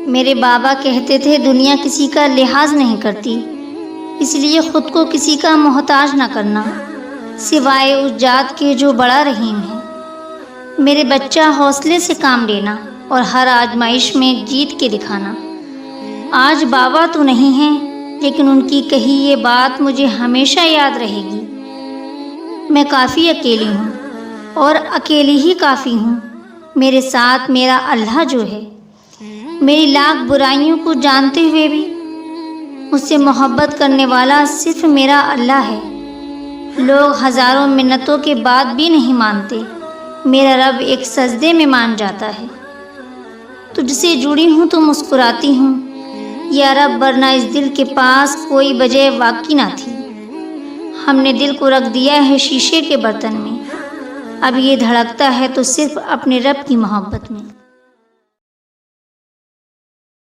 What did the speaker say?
میرے بابا کہتے تھے دنیا کسی کا لحاظ نہیں کرتی، اس لیے خود کو کسی کا محتاج نہ کرنا سوائے اس ذات کے جو بڑا رحیم ہے۔ میرے بچہ حوصلے سے کام لینا اور ہر آزمائش میں جیت کے دکھانا۔ آج بابا تو نہیں ہیں، لیکن ان کی کہی یہ بات مجھے ہمیشہ یاد رہے گی۔ میں کافی اکیلی ہوں اور اکیلی ہی کافی ہوں۔ میرے ساتھ میرا اللہ جو ہے، میری لاکھ برائیوں کو جانتے ہوئے بھی مجھ سے محبت کرنے والا صرف میرا اللہ ہے۔ لوگ ہزاروں منتوں کے بعد بھی نہیں مانتے، میرا رب ایک سجدے میں مان جاتا ہے۔ تجھ سے جڑی ہوں تو مسکراتی ہوں یا رب، ورنہ اس دل کے پاس کوئی وجہ واقعی نہ تھی۔ ہم نے دل کو رکھ دیا ہے شیشے کے برتن میں، اب یہ دھڑکتا ہے تو صرف اپنے رب کی محبت میں۔